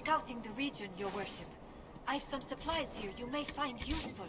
scouting the region, your worship. I've some supplies here you may find useful.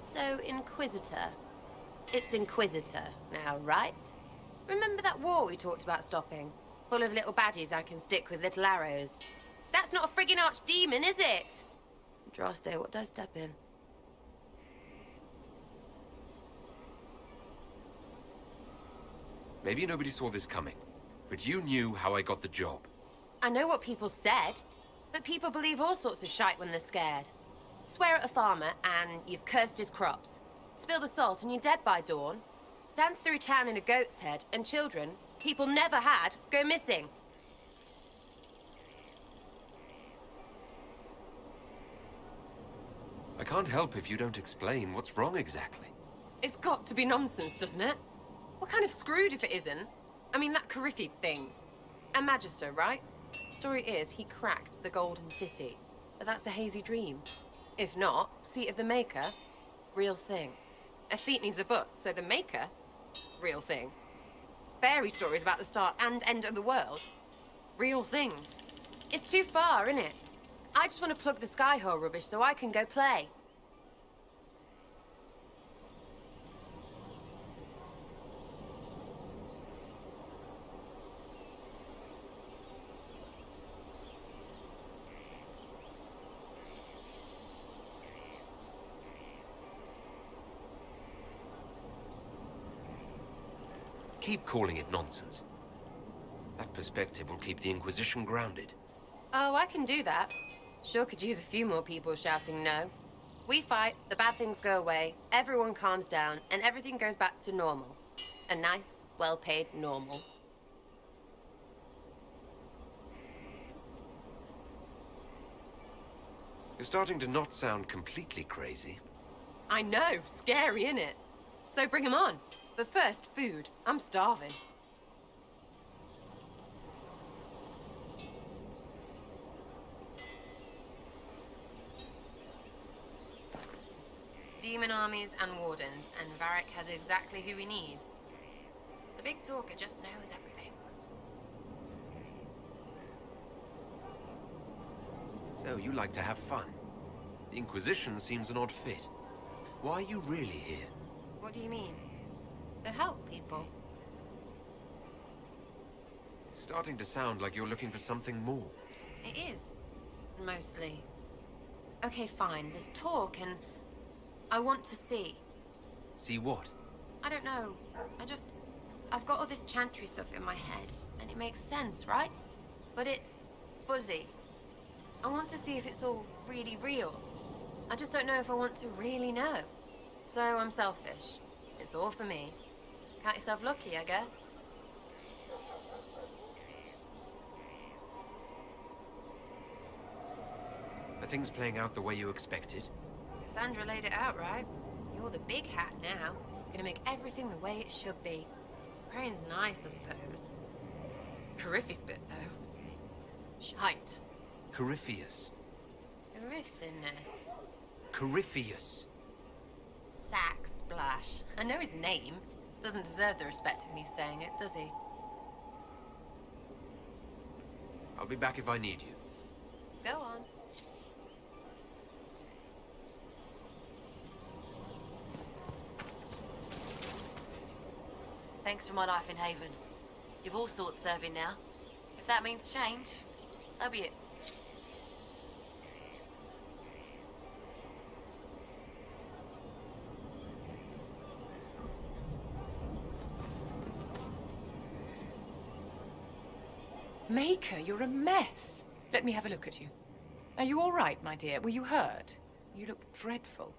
So, Inquisitor. It's Inquisitor now, right? Remember that war we talked about stopping? Full of little baddies I can stick with little arrows. That's not a friggin' archdemon, is it? Drosto, what did I step in? Maybe nobody saw this coming, but you knew how I got the job. I know what people said, but people believe all sorts of shite when they're scared. Swear at a farmer and you've cursed his crops. Spill the salt and you're dead by dawn. Dance through town in a goat's head and children, people never had, go missing. I can't help if you don't explain what's wrong exactly. It's got to be nonsense, doesn't it? We're kind of screwed if it isn't. I mean, that Carriffy thing. A Magister, right? Story is, he cracked the Golden City. But that's a hazy dream. If not, Seat of the Maker, real thing. A seat needs a book, so the Maker, real thing. Fairy stories about the start and end of the world, real things. It's too far, innit? I just want to plug the Skyhole rubbish so I can go play. Keep calling it nonsense. That perspective will keep the Inquisition grounded. Oh, I can do that. Sure could use a few more people shouting no. We fight, the bad things go away, everyone calms down, and everything goes back to normal. A nice, well-paid normal. You're starting to not sound completely crazy. I know, scary, innit? So bring 'em on. But first, food. I'm starving. Demon armies and wardens, and Varric has exactly who we need. The big talker just knows everything. So you like to have fun. The Inquisition seems an odd fit. Why are you really here? What do you mean? To help people. It's starting to sound like you're looking for something more. It is. Mostly. Okay, fine. There's talk and... I want to see. See what? I don't know. I've got all this chantry stuff in my head, and it makes sense, right? But it's fuzzy. I want to see if it's all really real. I just don't know if I want to really know. So I'm selfish. It's all for me. Count yourself lucky, I guess. Are things playing out the way you expected? Cassandra laid it out, right? You're the big hat now. Gonna make everything the way it should be. Praying's nice, I suppose. Coryphe's bit, though. Shite. Corypheus. Coryphiness. Corypheus. Sack Splash. I know his name. Doesn't deserve the respect of me saying it, does he? I'll be back if I need you. Go on. Thanks for my life in Haven. You've all sorts serving now. If that means change, so be it. Maker, you're a mess. Let me have a look at you. Are you all right, my dear? Were you hurt? You look dreadful.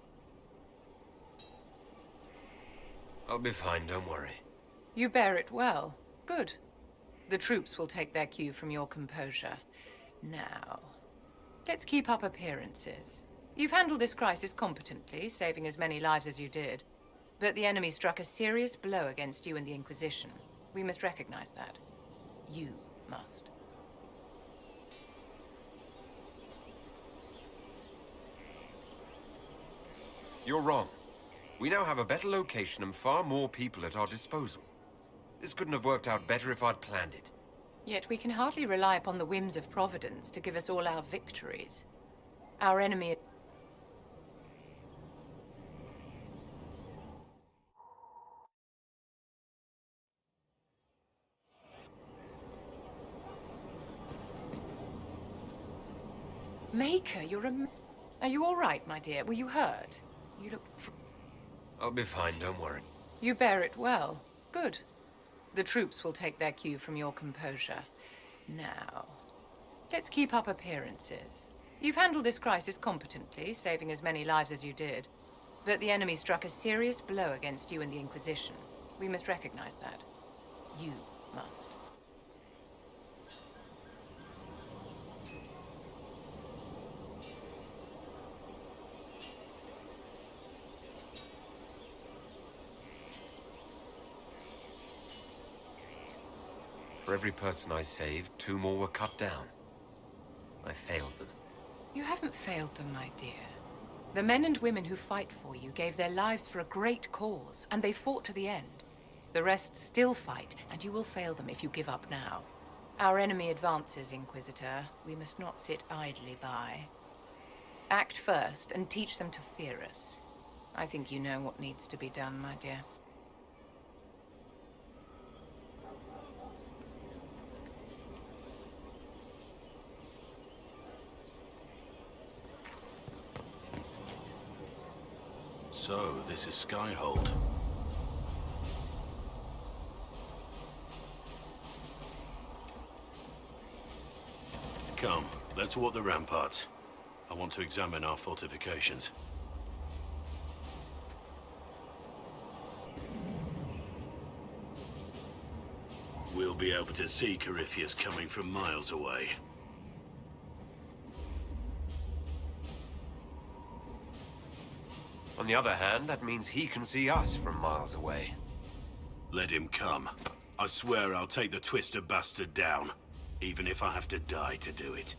I'll be fine, don't worry. You bear it well. Good. The troops will take their cue from your composure. Now, let's keep up appearances. You've handled this crisis competently, saving as many lives as you did. But the enemy struck a serious blow against you and the Inquisition. We must recognize that. You must. You're wrong. We now have a better location and far more people at our disposal. This couldn't have worked out better if I'd planned it. Yet we can hardly rely upon the whims of Providence to give us all our victories. Our enemy... Maker, you're a... Are you all right, my dear? Were you hurt? You look... I'll be fine, don't worry. You bear it well. Good. The troops will take their cue from your composure. Now, let's keep up appearances. You've handled this crisis competently, saving as many lives as you did. But the enemy struck a serious blow against you and the Inquisition. We must recognize that. You must. For every person I saved, 2 more were cut down. I failed them. You haven't failed them, my dear. The men and women who fight for you gave their lives for a great cause, and they fought to the end. The rest still fight, and you will fail them if you give up now. Our enemy advances, Inquisitor. We must not sit idly by. Act first, and teach them to fear us. I think you know what needs to be done, my dear. So, this is Skyhold. Come, let's walk the ramparts. I want to examine our fortifications. We'll be able to see Corypheus coming from miles away. On the other hand, that means he can see us from miles away. Let him come. I swear I'll take the Twister bastard down, even if I have to die to do it.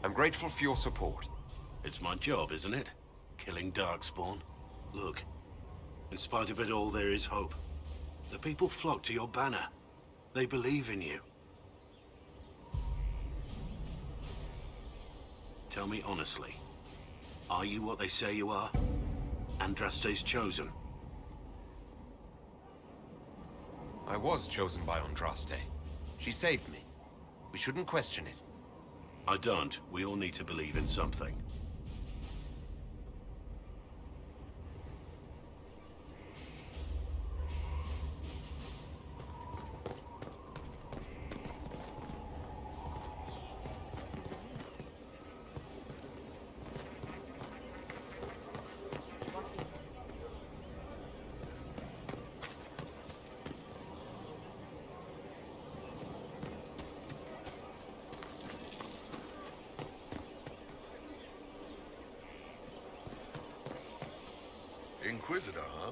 I'm grateful for your support. It's my job, isn't it? Killing Darkspawn. Look, in spite of it all, there is hope. The people flock to your banner. They believe in you. Tell me honestly, are you what they say you are? Andraste's chosen? I was chosen by Andraste. She saved me. We shouldn't question it. I don't. We all need to believe in something. Inquisitor, huh?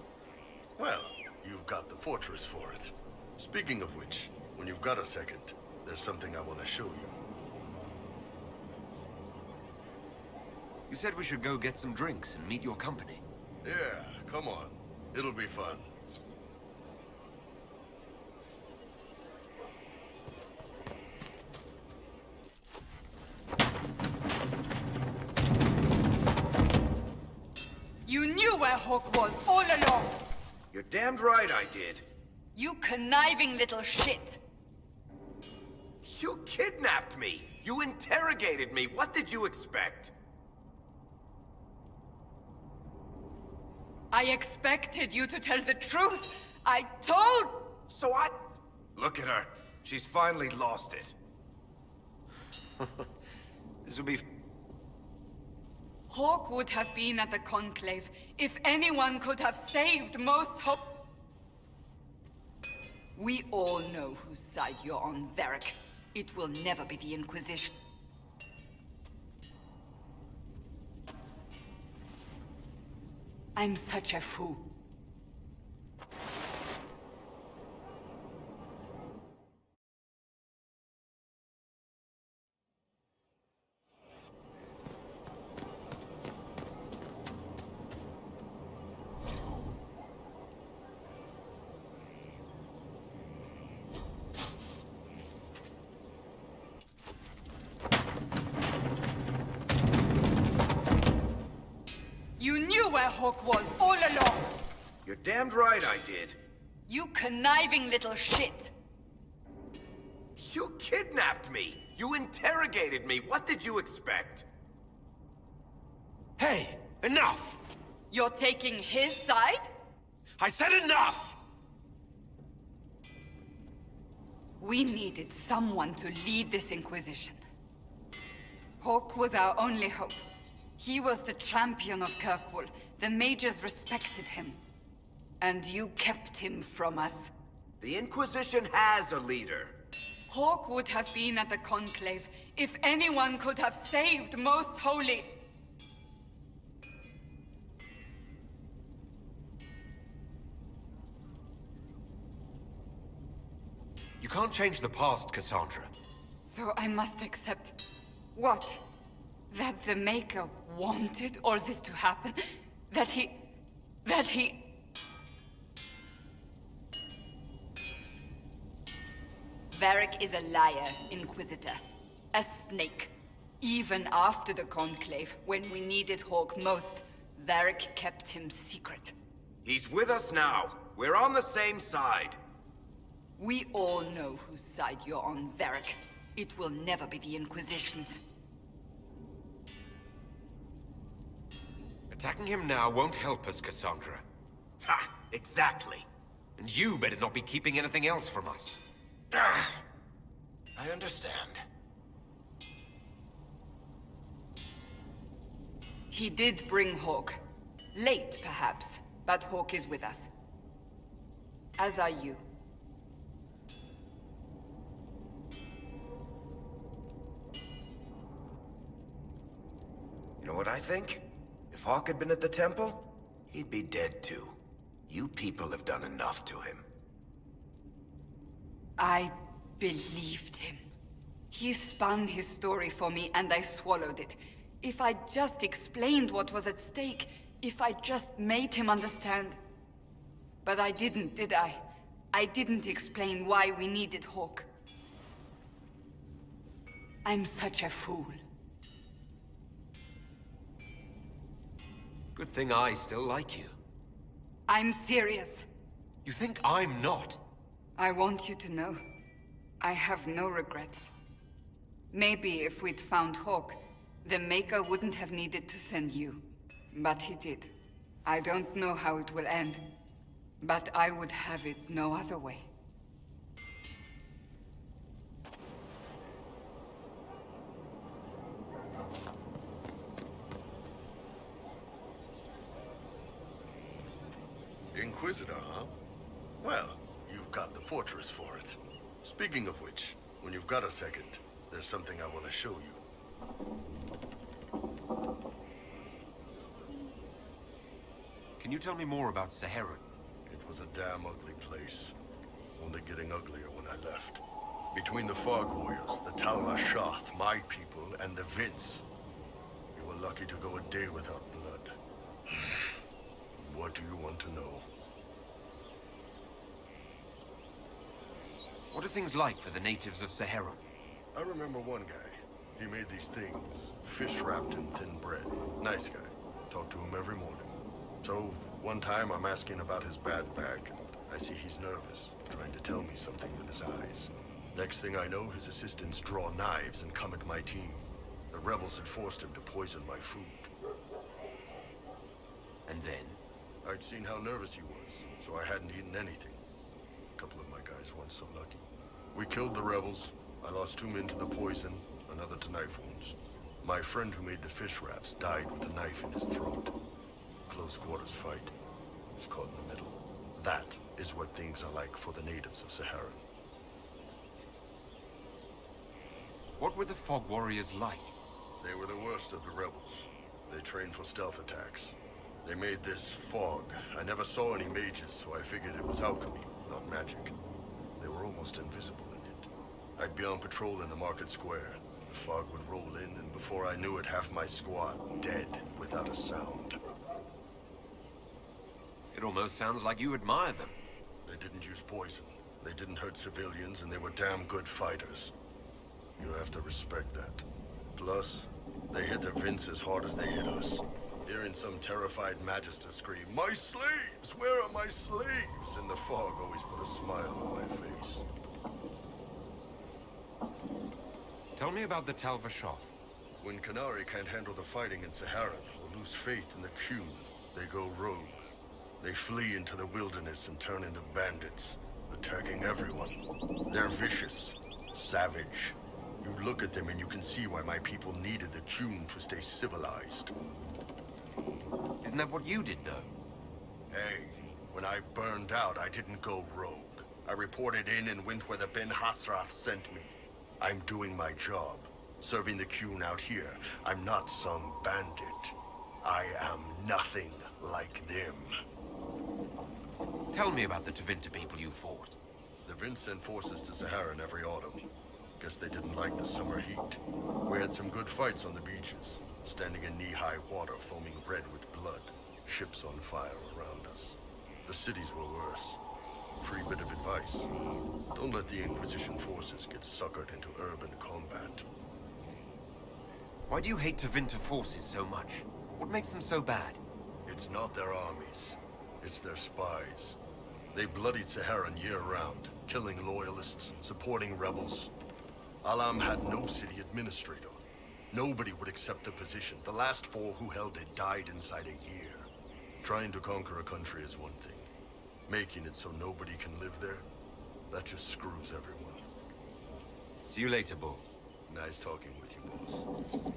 Well, you've got the fortress for it. Speaking of which, when you've got a second, there's something I want to show you. You said we should go get some drinks and meet your company. Yeah, come on. It'll be fun. You knew where Hawk was all along! You're damned right I did. You conniving little shit! You kidnapped me! You interrogated me! What did you expect? I expected you to tell the truth! I told... So I... Look at her. She's finally lost it. This will be... Hawk would have been at the Conclave if anyone could have saved most hope. We all know whose side you're on, Varric. It will never be the Inquisition. I'm such a fool. You knew where Hawk was all along! You're damned right I did. You conniving little shit! You kidnapped me! You interrogated me! What did you expect? Hey! Enough! You're taking his side? I said enough! We needed someone to lead this Inquisition. Hawk was our only hope. He was the champion of Kirkwall. The mages respected him. And you kept him from us. The Inquisition has a leader. Hawk would have been at the Conclave if anyone could have saved Most Holy. You can't change the past, Cassandra. So I must accept... what? That the Maker wanted all this to happen? That he... Varric is a liar, Inquisitor. A snake. Even after the Conclave, when we needed Hawk most, Varric kept him secret. He's with us now. We're on the same side. We all know whose side you're on, Varric. It will never be the Inquisition's. Attacking him now won't help us, Cassandra. Ha! Exactly. And you better not be keeping anything else from us. Ah, I understand. He did bring Hawk. Late, perhaps, but Hawk is with us. As are you. You know what I think? If Hawk had been at the temple, he'd be dead too. You people have done enough to him. I believed him. He spun his story for me and I swallowed it. If I just explained what was at stake, if I just made him understand. But I didn't, did I? I didn't explain why we needed Hawk. I'm such a fool. Good thing I still like you. I'm serious. You think I'm not? I want you to know, I have no regrets. Maybe if we'd found Hawk, the Maker wouldn't have needed to send you. But he did. I don't know how it will end, but I would have it no other way. Inquisitor, huh? Well, you've got the fortress for it. Speaking of which, when you've got a second, there's something I want to show you. Can you tell me more about Saharan? It was a damn ugly place. Only getting uglier when I left. Between the Fog Warriors, the Talmashath, my people, and the Vince. We were lucky to go a day without blood. What do you want to know? What are things like for the natives of Saharan? I remember one guy. He made these things, fish wrapped in thin bread. Nice guy. Talked to him every morning. So, one time I'm asking about his bad back, and I see he's nervous, trying to tell me something with his eyes. Next thing I know, his assistants draw knives and come at my team. The rebels had forced him to poison my food. And then? I'd seen how nervous he was, so I hadn't eaten anything. A couple of my guys weren't so lucky. We killed the rebels. I lost 2 men to the poison, another to knife wounds. My friend who made the fish wraps died with a knife in his throat. Close quarters fight. I was caught in the middle. That is what things are like for the natives of Saharan. What were the Fog Warriors like? They were the worst of the rebels. They trained for stealth attacks. They made this fog. I never saw any mages, so I figured it was alchemy, not magic. They were almost invisible in it. I'd be on patrol in the market square. The fog would roll in, and before I knew it, half my squad dead without a sound. It almost sounds like you admire them. They didn't use poison. They didn't hurt civilians, and they were damn good fighters. You have to respect that. Plus, they hit the Vince as hard as they hit us. Hearing some terrified Magister scream, "My slaves! Where are my slaves?" in the fog always put a smile on my face. Tell me about the Talmashath. When Canary can't handle the fighting in Saharan or lose faith in the Qun, they go rogue. They flee into the wilderness and turn into bandits, attacking everyone. They're vicious, savage. You look at them and you can see why my people needed the Qun to stay civilized. Isn't that what you did, though? Hey, when I burned out, I didn't go rogue. I reported in and went where the Ben Hasrath sent me. I'm doing my job, serving the Qun out here. I'm not some bandit. I am nothing like them. Tell me about the Tevinter people you fought. The Vince sent forces to Saharan every autumn. Guess they didn't like the summer heat. We had some good fights on the beaches, standing in knee-high water foaming red with blood, ships on fire around us. The cities were worse. Free bit of advice. Don't let the Inquisition forces get suckered into urban combat. Why do you hate Tevinter forces so much? What makes them so bad? It's not their armies. It's their spies. They bloodied Saharan year-round, killing loyalists, supporting rebels. Alam had no city administrator. Nobody would accept the position. The last 4 who held it died inside a year. Trying to conquer a country is one thing. Making it so nobody can live there, that just screws everyone. See you later, Bull. Nice talking with you, boss.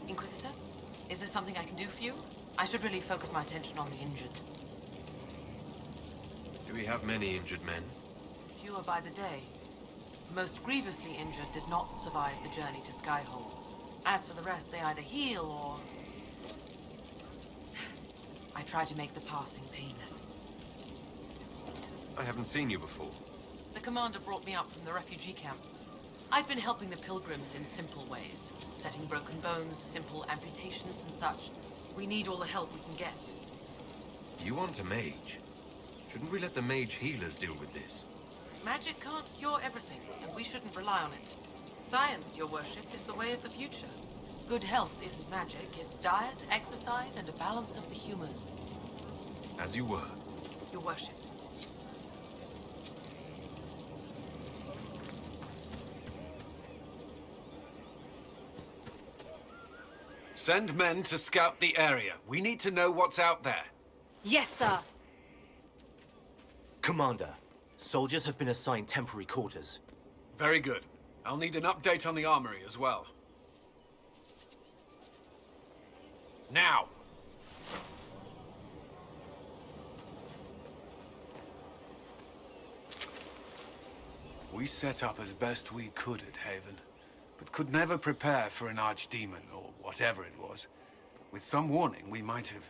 Inquisitor, is there something I can do for you? I should really focus my attention on the injured. Do we have many injured men? Fewer by the day. The most grievously injured did not survive the journey to Skyhold. As for the rest, they either heal or... I try to make the passing painless. I haven't seen you before. The commander brought me up from the refugee camps. I've been helping the pilgrims in simple ways. Setting broken bones, simple amputations and such. We need all the help we can get. You want a mage? Shouldn't we let the mage healers deal with this? Magic can't cure everything, and we shouldn't rely on it. Science, your worship, is the way of the future. Good health isn't magic, it's diet, exercise, and a balance of the humors. As you were. Your worship. Send men to scout the area. We need to know what's out there. Yes, sir. Commander, soldiers have been assigned temporary quarters. Very good. I'll need an update on the armory as well. Now! We set up as best we could at Haven, but could never prepare for an archdemon, or whatever it was. With some warning, we might have...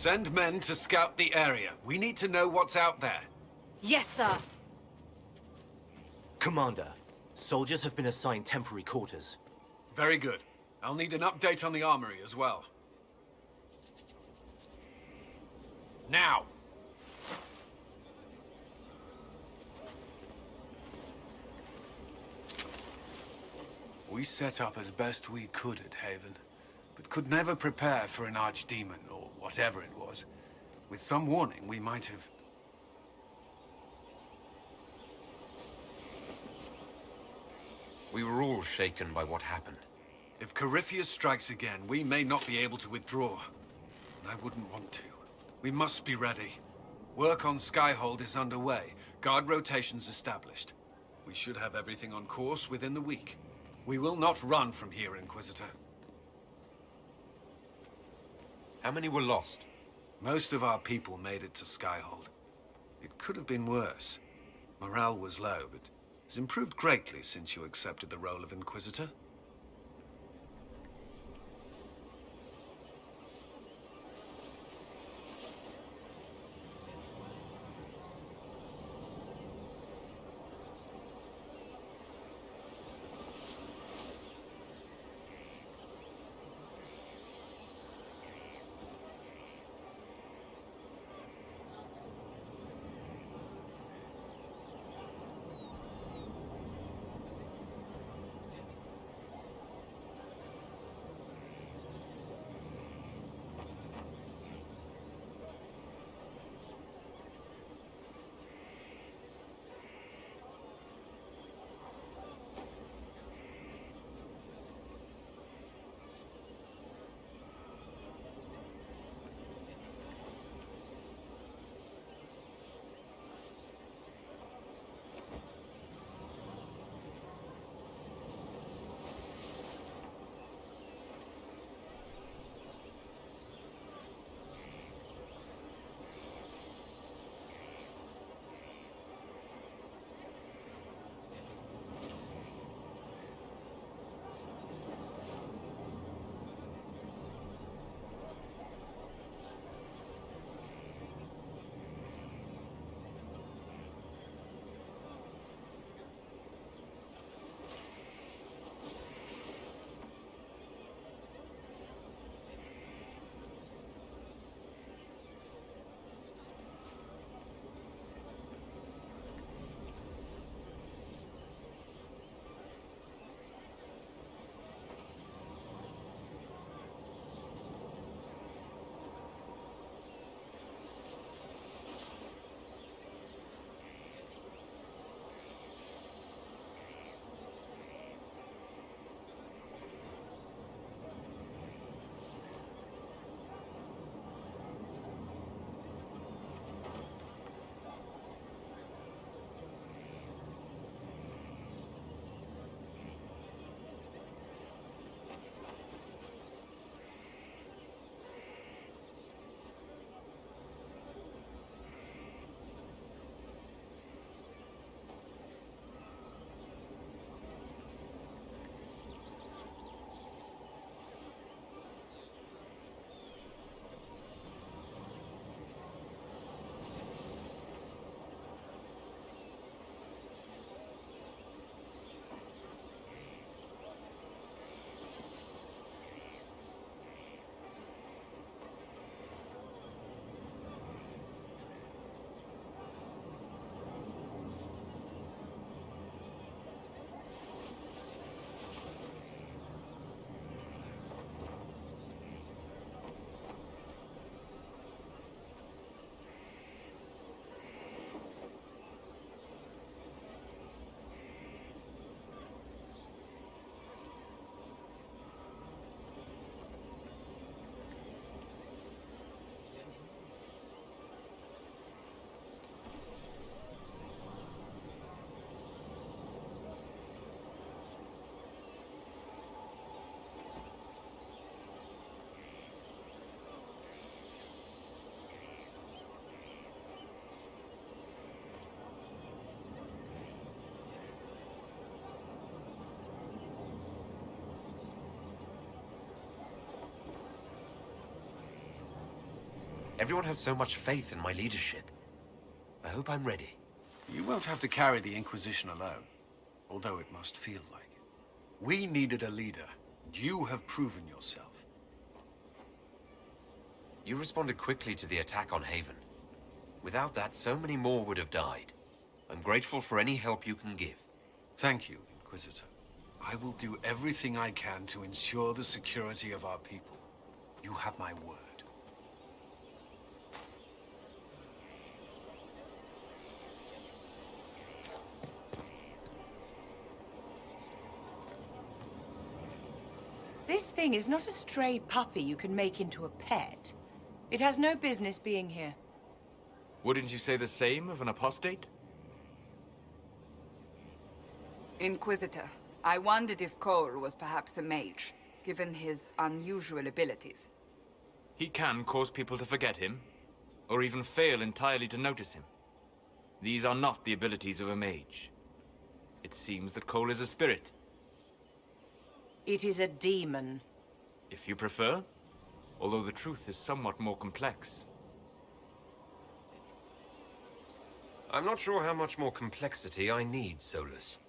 Send men to scout the area. We need to know what's out there. Yes, sir. Commander, soldiers have been assigned temporary quarters. Very good. I'll need an update on the armory as well. Now! We set up as best we could at Haven, but could never prepare for an archdemon, or whatever it was. With some warning, we might have... We were all shaken by what happened. If Corypheus strikes again, we may not be able to withdraw. And I wouldn't want to. We must be ready. Work on Skyhold is underway. Guard rotations established. We should have everything on course within the week. We will not run from here, Inquisitor. How many were lost? Most of our people made it to Skyhold. It could have been worse. Morale was low, but has improved greatly since you accepted the role of Inquisitor. Everyone has so much faith in my leadership. I hope I'm ready. You won't have to carry the Inquisition alone, although it must feel like it. We needed a leader, and you have proven yourself. You responded quickly to the attack on Haven. Without that, so many more would have died. I'm grateful for any help you can give. Thank you, Inquisitor. I will do everything I can to ensure the security of our people. You have my word. This thing is not a stray puppy you can make into a pet. It has no business being here. Wouldn't you say the same of an apostate? Inquisitor, I wondered if Cole was perhaps a mage, given his unusual abilities. He can cause people to forget him, or even fail entirely to notice him. These are not the abilities of a mage. It seems that Cole is a spirit. It is a demon. If you prefer, although the truth is somewhat more complex. I'm not sure how much more complexity I need, Solus.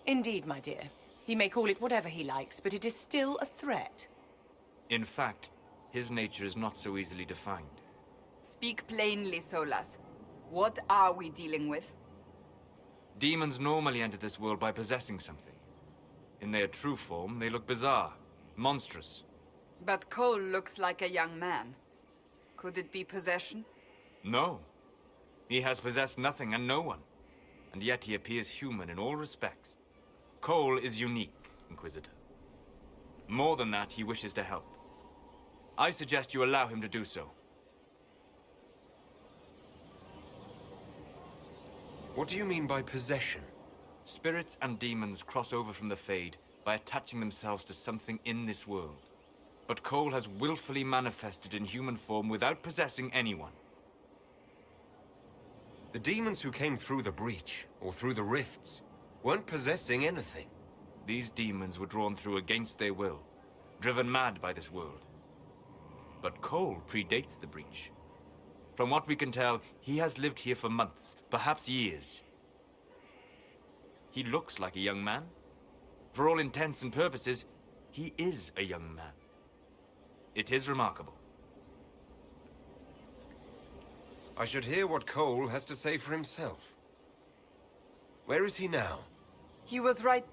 Indeed, my dear. He may call it whatever he likes, but it is still a threat. In fact, his nature is not so easily defined. Speak plainly, Solas. What are we dealing with? Demons normally enter this world by possessing something. In their true form, they look bizarre, monstrous. But Cole looks like a young man. Could it be possession? No. He has possessed nothing and no one. And yet he appears human in all respects. Cole is unique, Inquisitor. More than that, he wishes to help. I suggest you allow him to do so. What do you mean by possession? Spirits and demons cross over from the Fade by attaching themselves to something in this world. But Cole has willfully manifested in human form without possessing anyone. The demons who came through the breach, or through the rifts, weren't possessing anything. These demons were drawn through against their will, driven mad by this world. But Cole predates the breach. From what we can tell, he has lived here for months, perhaps years. He looks like a young man. For all intents and purposes, he is a young man. It is remarkable. I should hear what Cole has to say for himself. Where is he now? He was right.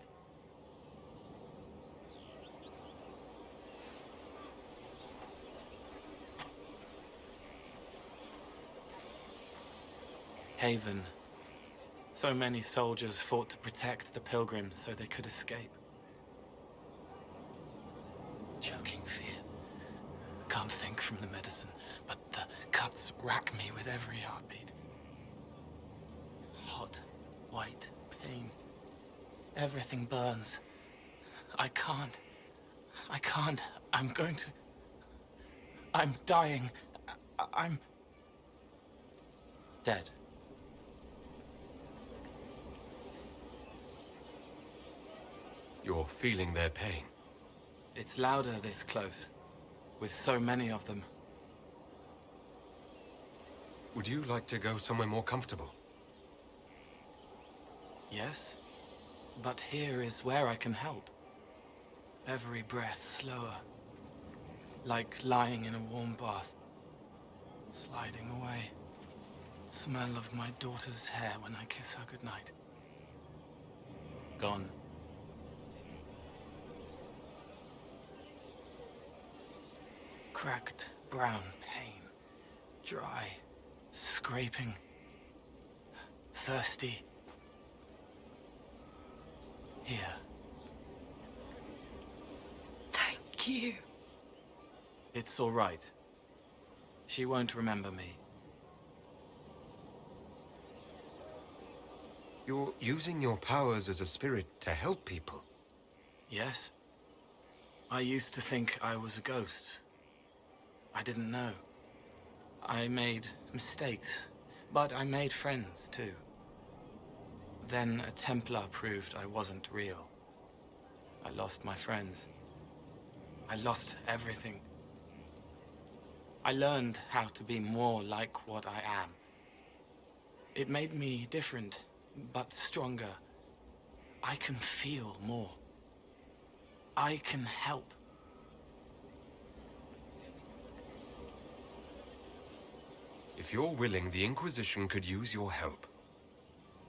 Haven. So many soldiers fought to protect the pilgrims so they could escape. Choking fear. Can't think from the medicine, but the cuts rack me with every heartbeat. Hot, white pain. Everything burns. I can't. I'm going to... I'm dying. I'm... dead. You're feeling their pain. It's louder this close, with so many of them. Would you like to go somewhere more comfortable? Yes, but here is where I can help. Every breath slower, like lying in a warm bath, sliding away. Smell of my daughter's hair when I kiss her goodnight. Gone. Cracked brown pain, dry, scraping, thirsty. Here. Thank you. It's all right. She won't remember me. You're using your powers as a spirit to help people. Yes. I used to think I was a ghost. I didn't know. I made mistakes, but I made friends too. Then a Templar proved I wasn't real. I lost my friends. I lost everything. I learned how to be more like what I am. It made me different, but stronger. I can feel more. I can help. If you're willing, the Inquisition could use your help.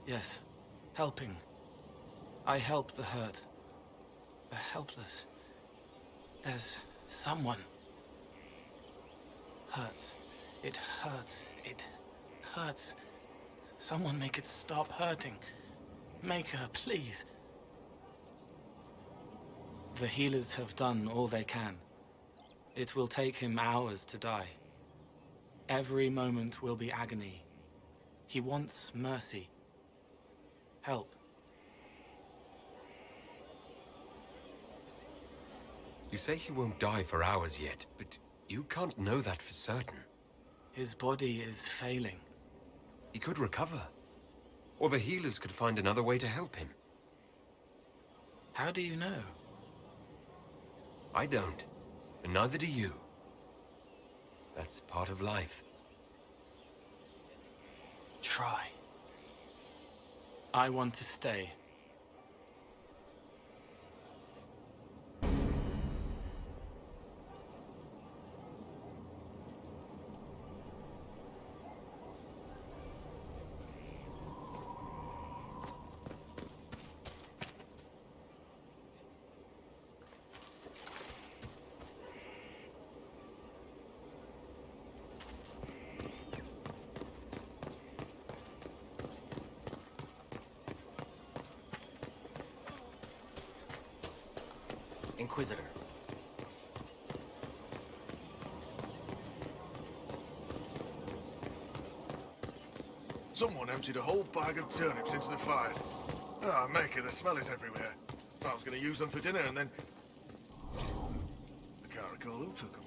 Yes, helping. I help the hurt, the helpless. There's someone. Hurts. It hurts. It hurts. Someone make it stop hurting. Make her, please. The healers have done all they can. It will take him hours to die. Every moment will be agony. He wants mercy. Help. You say he won't die for hours yet, but you can't know that for certain. His body is failing. He could recover. Or the healers could find another way to help him. How do you know? I don't, and neither do you. That's part of life. Try. I want to stay. Inquisitor. Someone emptied a whole bag of turnips into the fire. Ah, Maker, the smell is everywhere. I was going to use them for dinner and then... I can't recall who took them.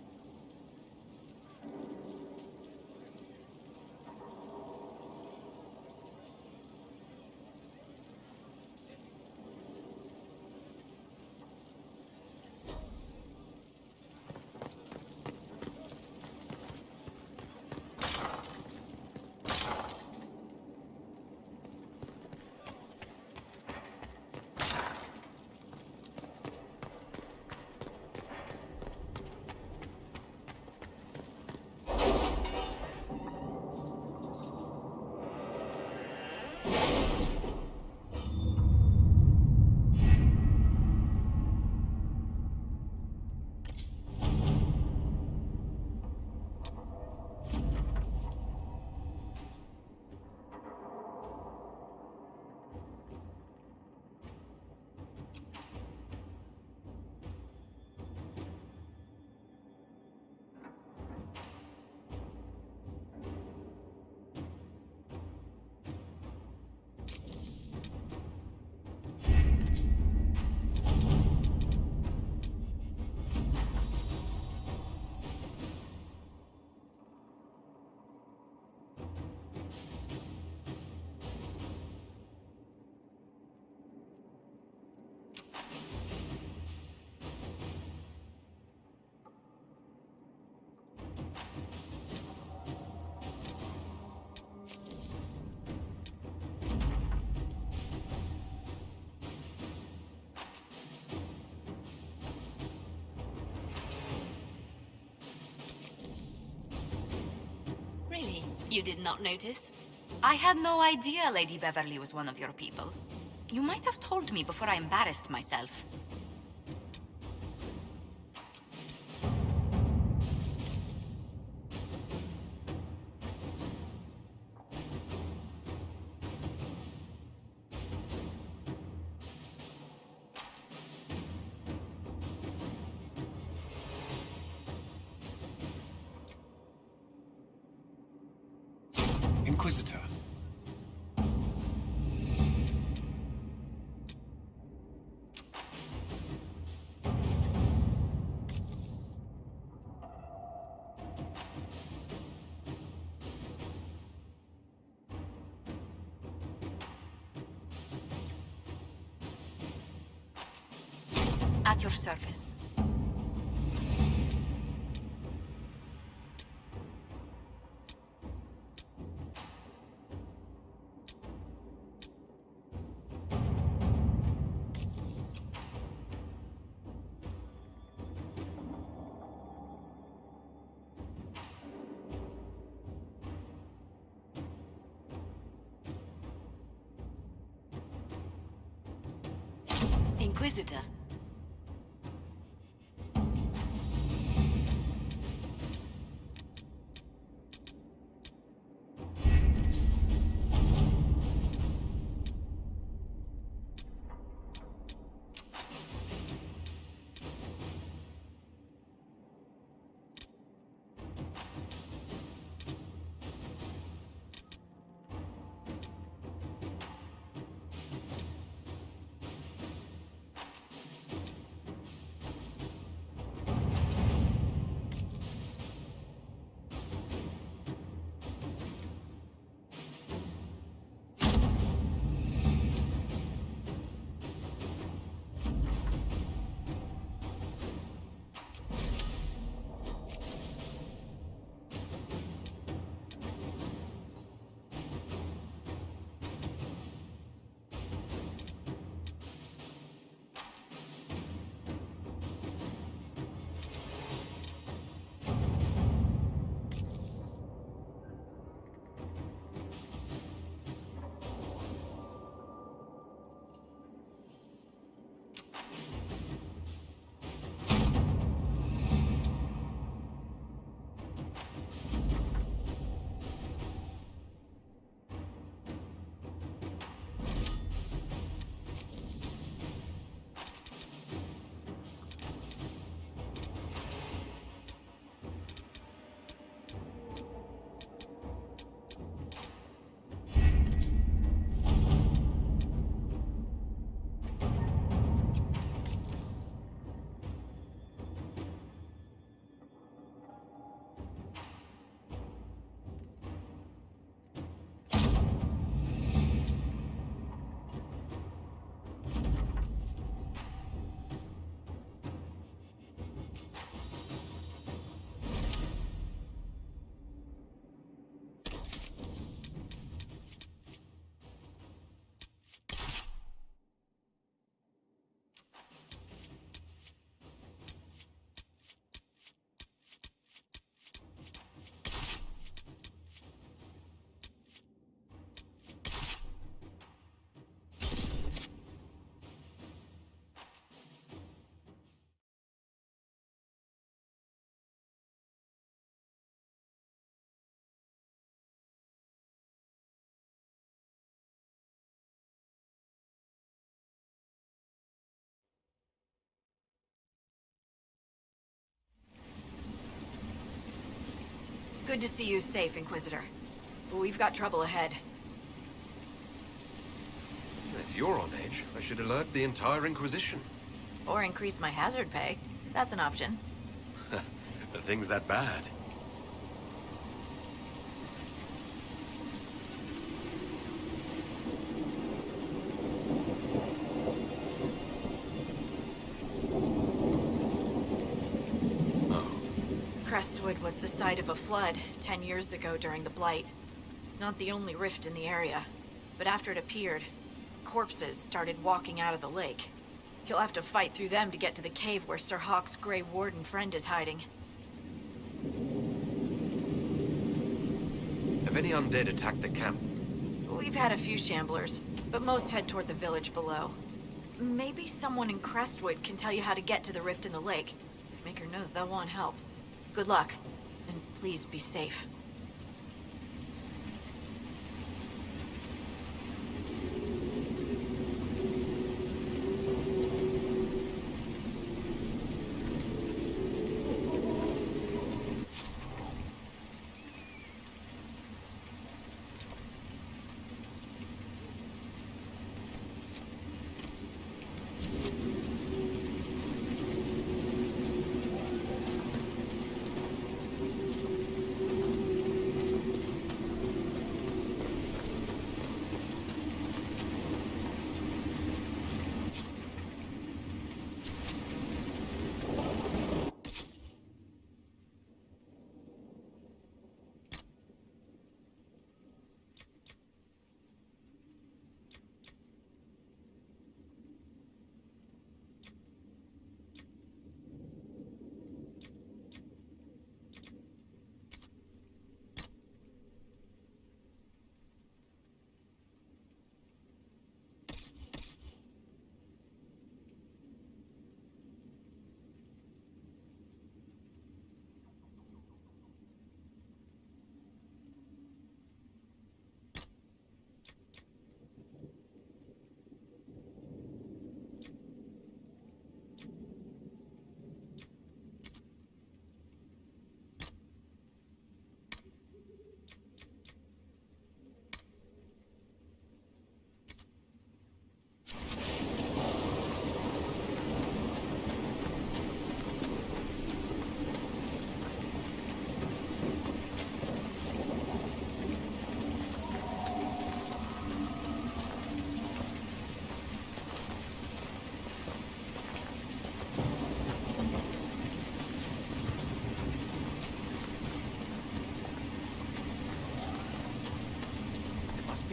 Really? You did not notice? I had no idea Lady Beverly was one of your people. You might have told me before I embarrassed myself. Inquisitor. At your service. Inquisitor. Good to see you safe, Inquisitor. But we've got trouble ahead. If you're on edge, I should alert the entire Inquisition. Or increase my hazard pay. That's an option. Are things that bad? Crestwood was the site of a flood 10 years ago during the Blight. It's not the only rift in the area, but after it appeared, corpses started walking out of the lake. He'll have to fight through them to get to the cave where Sir Hawke's Grey Warden friend is hiding. Have any undead attacked the camp? We've had a few shamblers, but most head toward the village below. Maybe someone in Crestwood can tell you how to get to the rift in the lake. Maker knows they'll want help. Good luck, and please be safe.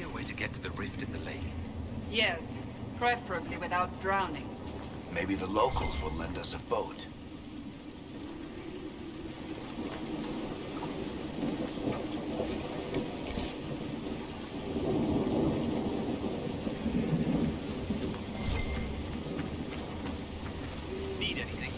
a way to get to the rift in the lake? Yes, preferably without drowning. Maybe the locals will lend us a boat. Need anything?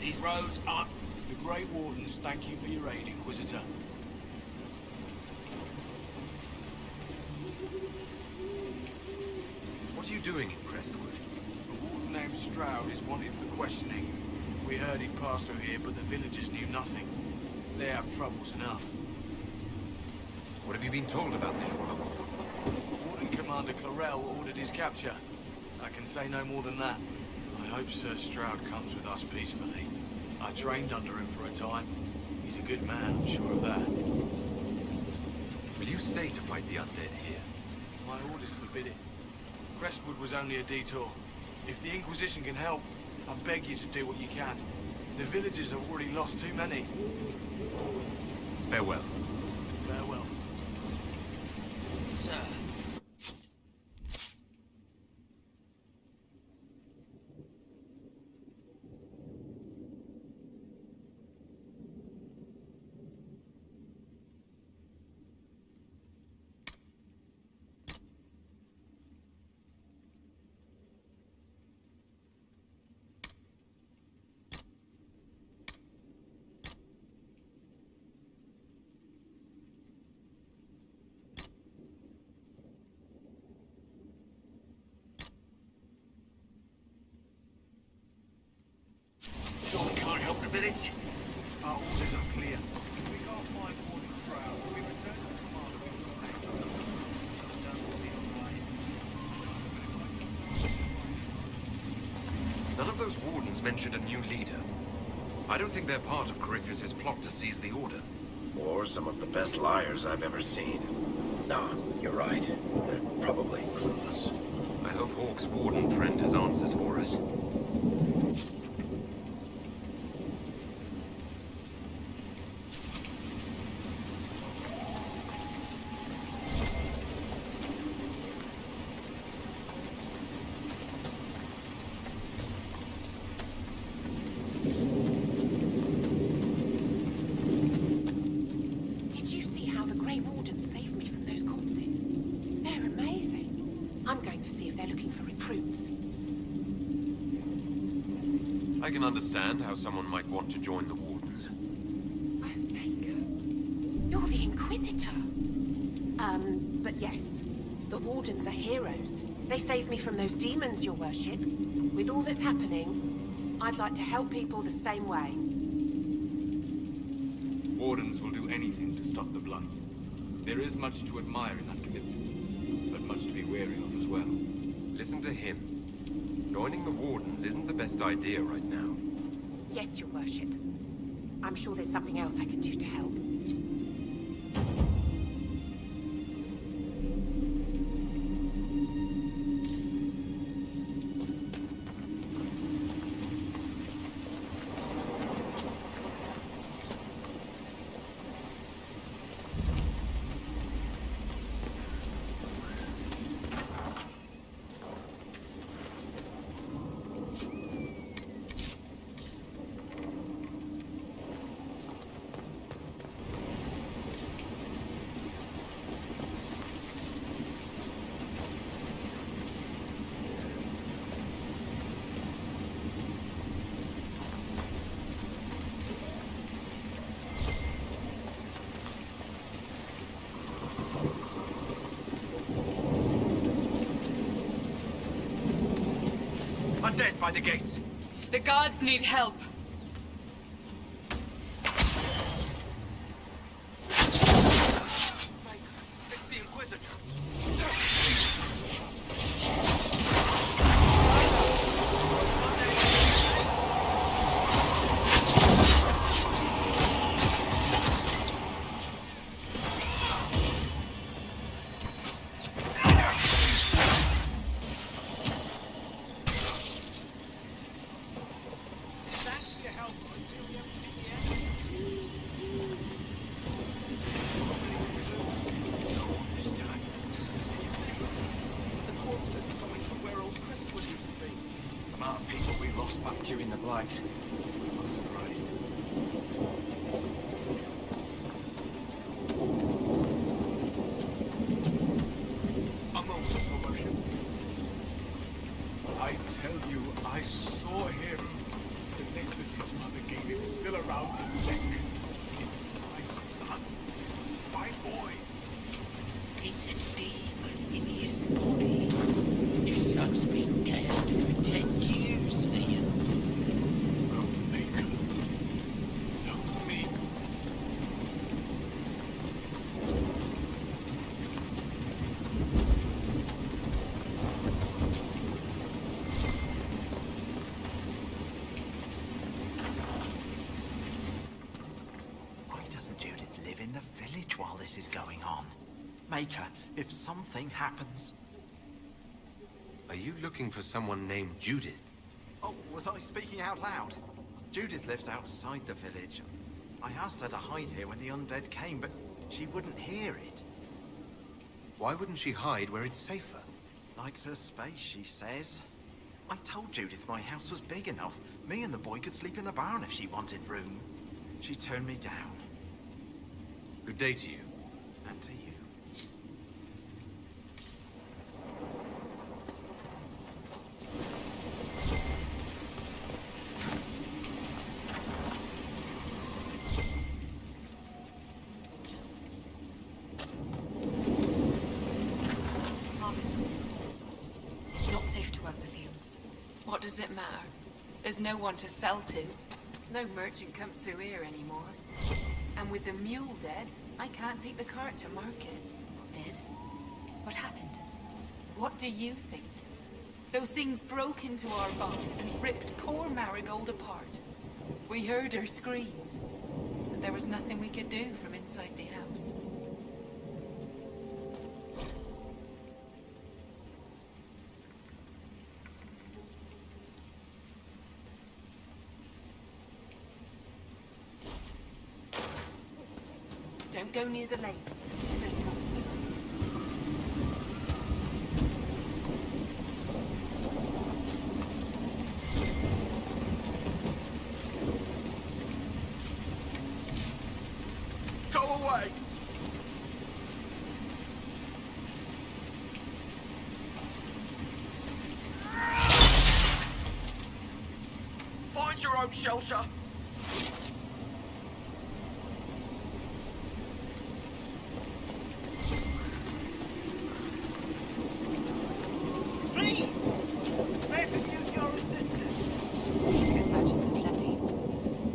These roads aren't... The Grey Wardens thank you for your aid, Inquisitor. What are you doing in Crestwood? A warden named Stroud is wanted for questioning. We heard he'd passed through here, but the villagers knew nothing. They have troubles enough. What have you been told about this rob? Warden Commander Clarel ordered his capture. I can say no more than that. I hope Sir Stroud comes with us peacefully. I trained under him for a time. He's a good man, I'm sure of that. Will you stay to fight the undead here? My orders forbid it. Crestwood was only a detour. If the Inquisition can help, I beg you to do what you can. The villagers have already lost too many. Farewell. Farewell. Sir. Sure we can't help the village? Our orders are clear. If we can't find Warden Stroud, we return to the commander with None of those wardens mentioned a new leader. I don't think they're part of Corypheus's plot to seize the Order. Or some of the best liars I've ever seen. Nah, you're right. They're probably clueless. I hope Hawke's warden friend has answers for us. Did you see how the Grey Wardens saved me from those corpses? They're amazing. I'm going to see if they're looking for recruits. I can understand how someone might want to join the Wardens. You're the Inquisitor. But yes, the Wardens are heroes. They saved me from those demons, your worship. With all that's happening, I'd like to help people the same way. Wardens will do anything to stop the blood. There is much to admire in that commitment, but much to be wary of as well. Listen to him. Joining the Wardens isn't the best idea right now. Yes, your worship. I'm sure there's something else I can do to help. Undead by the gates. The gods need help. It's the Inquisitor. During the Blight. I'm surprised. A moment, Your Worship. I tell you, I saw him. The necklace his mother gave him is still around his neck. It's my son. My boy. It's a demon in his body. Your son's been dead for 10 years, Liam. Maker, if something happens... Are you looking for someone named Judith? Oh, was I speaking out loud? Judith lives outside the village. I asked her to hide here when the undead came, but she wouldn't hear it. Why wouldn't she hide where it's safer? Likes her space, she says. I told Judith my house was big enough. Me and the boy could sleep in the barn if she wanted room. She turned me down. Good day to you. And to you. It's not safe to work the fields. What does it matter? There's no one to sell to. No merchant comes through here anymore. And with the mule dead, I can't take the cart to market. Dead? What happened? What do you think? Those things broke into our barn and ripped poor Marigold apart. We heard her screams, but there was nothing we could do from inside the house. Don't go near the lake. There's monsters. Go away! Find your own shelter! Please! I can use your assistance. These good merchants aplenty.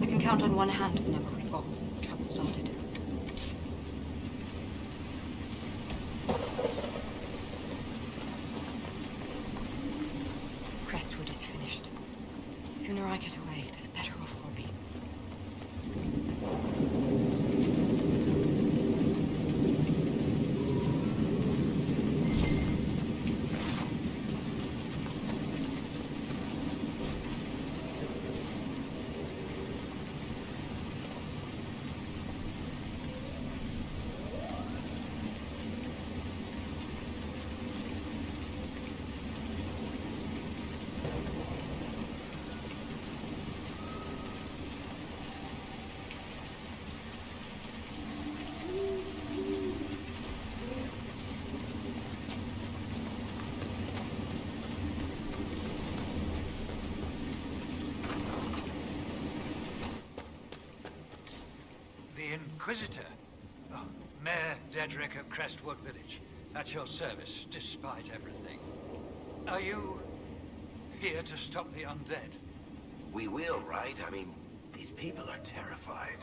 I can count on one hand the number we've gotten since the trouble started. Crestwood is finished. The sooner I get away, the better off I'll be. The Inquisitor? Oh, Mayor Dedrick of Crestwood Village. At your service, despite everything. Are you... here to stop the undead. We will, right? I mean, these people are terrified.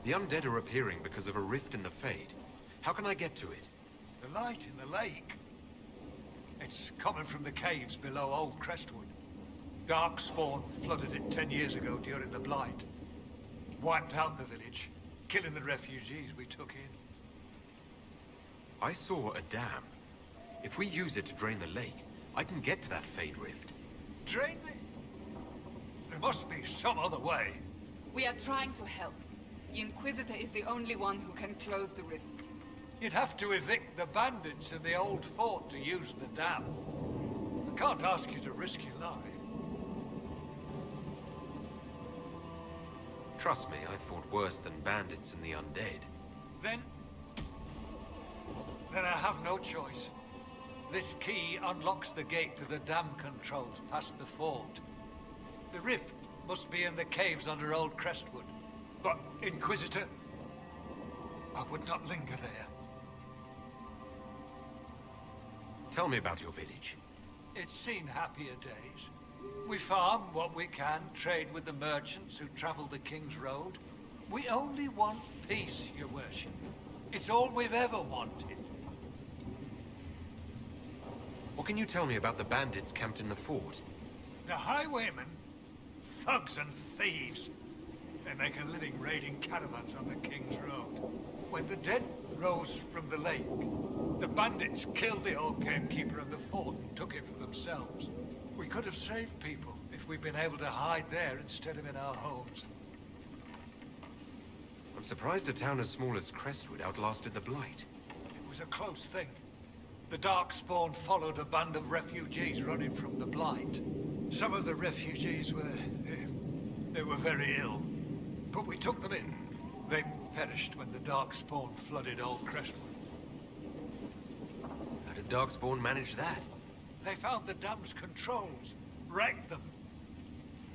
The undead are appearing because of a rift in the Fade. How can I get to it? The light in the lake. It's coming from the caves below Old Crestwood. Darkspawn flooded it 10 years ago during the Blight. Wiped out the village, killing the refugees we took in. I saw a dam. If we use it to drain the lake, I can get to that Fade rift. Drain it? There must be some other way. We are trying to help. The Inquisitor is the only one who can close the rifts. You'd have to evict the bandits in the old fort to use the dam. I can't ask you to risk your life. Trust me, I've fought worse than bandits and the undead. Then I have no choice. This key unlocks the gate to the dam controls past the fort. The rift must be in the caves under Old Crestwood. But, Inquisitor, I would not linger there. Tell me about your village. It's seen happier days. We farm what we can, trade with the merchants who travel the King's Road. We only want peace, Your Worship. It's all we've ever wanted. What can you tell me about the bandits camped in the fort? The highwaymen, thugs and thieves. They make a living raiding caravans on the King's Road. When the dead rose from the lake, the bandits killed the old gamekeeper of the fort and took it for themselves. We could have saved people if we'd been able to hide there instead of in our homes. I'm surprised a town as small as Crestwood outlasted the Blight. It was a close thing. The Darkspawn followed a band of refugees running from the Blight. Some of the refugees they were very ill. But we took them in. They perished when the Darkspawn flooded Old Crestwood. How did Darkspawn manage that? They found the dam's controls, wrecked them.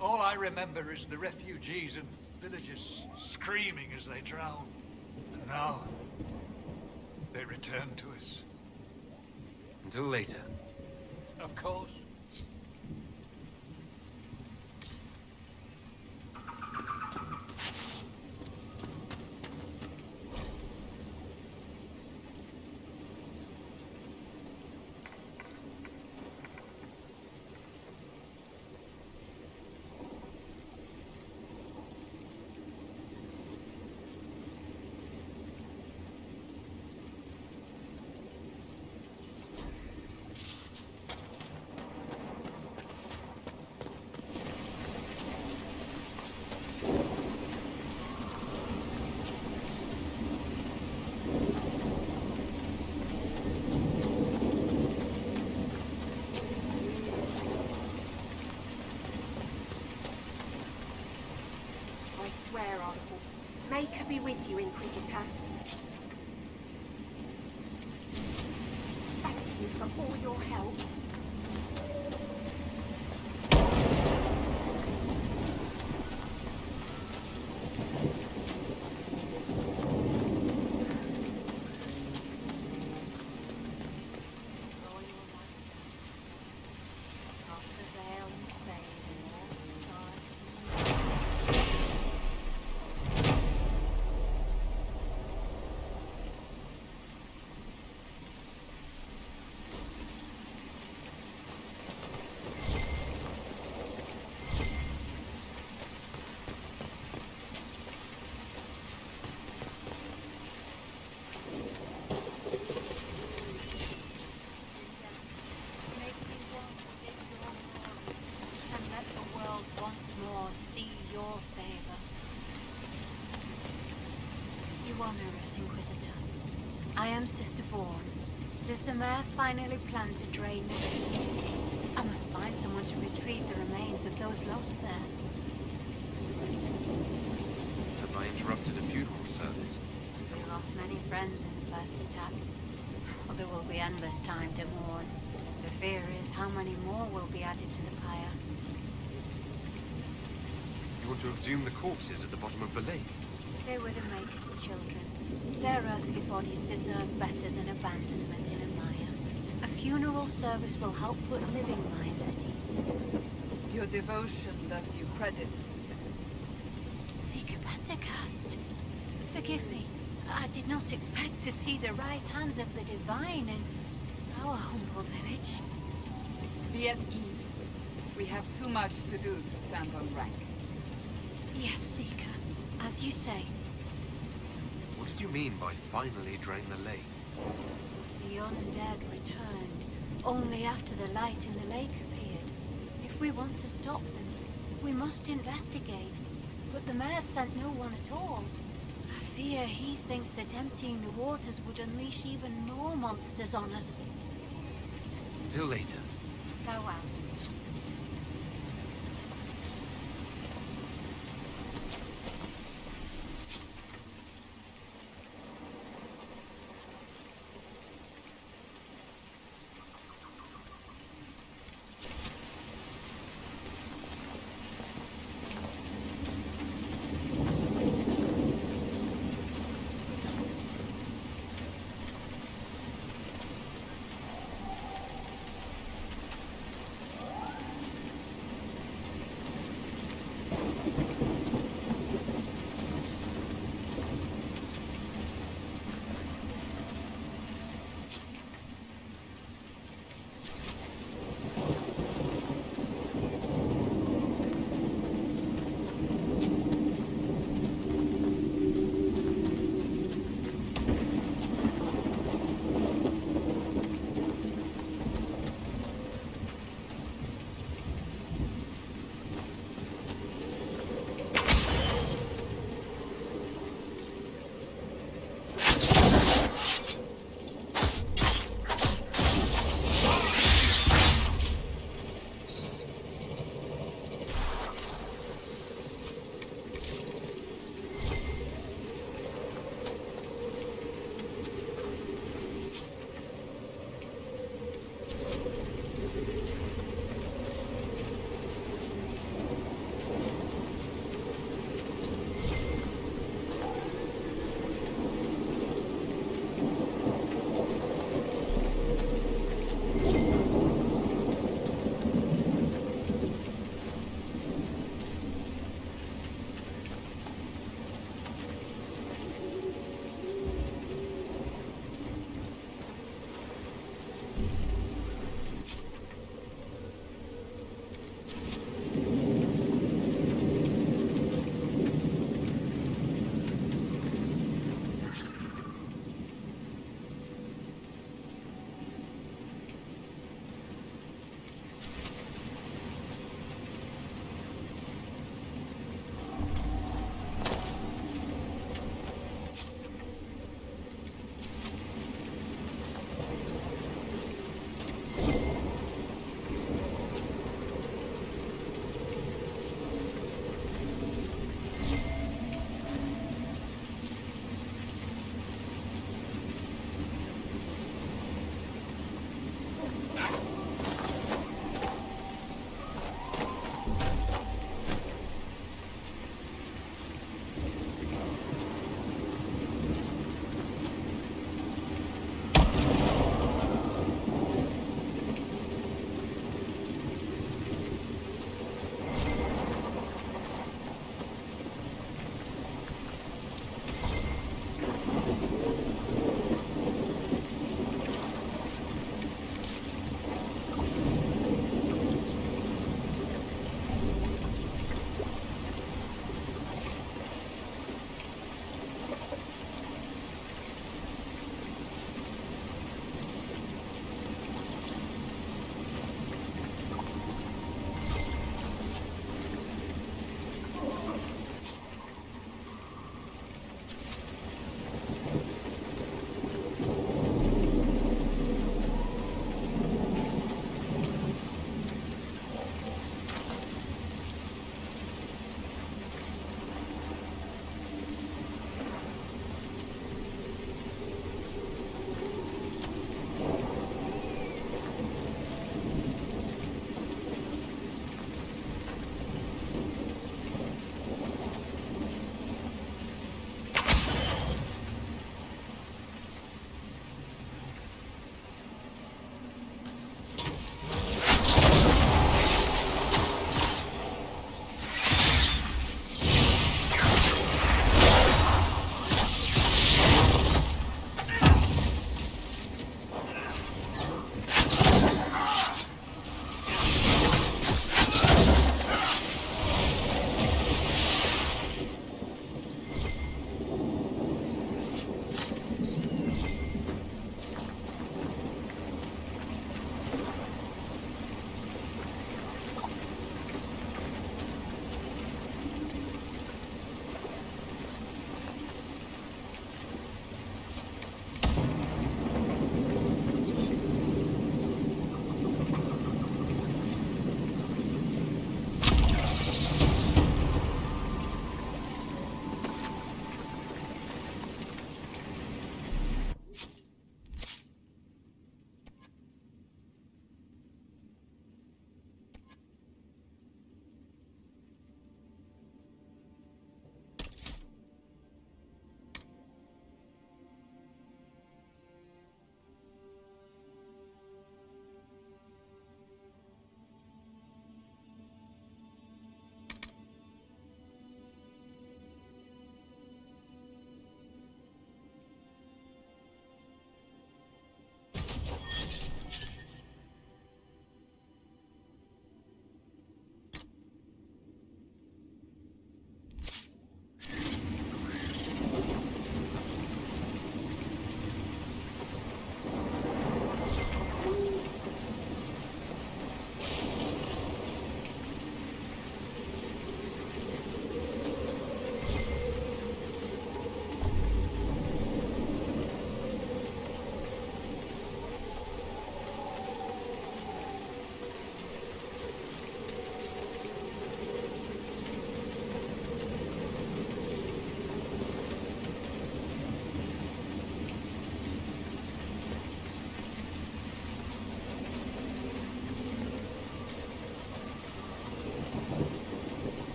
All I remember is the refugees and villagers screaming as they drowned. And now, they return to us. Until later. Of course. May her be with you, Inquisitor. Thank you for all your help. Inquisitor. I am Sister Vaughn. Does the mayor finally plan to drain the lake? I must find someone to retrieve the remains of those lost there. Have I interrupted a funeral service? We lost many friends in the first attack. Well, there will be endless time to mourn. The fear is how many more will be added to the pyre. You want to exhume the corpses at the bottom of the lake? They were the Maker's children. Their earthly bodies deserve better than abandonment in a mire. A funeral service will help put living minds Your devotion does you credit, sister. Seeker Pentecost. Forgive me. I did not expect to see the right hand of the divine in our humble village. Be at ease. We have too much to do to stand on rank. Yes, Seeker. As you say. What did you mean by finally drain the lake? The undead returned, only after the light in the lake appeared. If we want to stop them, we must investigate. But the mayor sent no one at all. I fear he thinks that emptying the waters would unleash even more monsters on us. Till later. Farewell.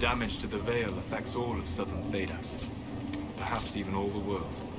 damage to the Vale affects all of southern Thedas. Perhaps even all the world.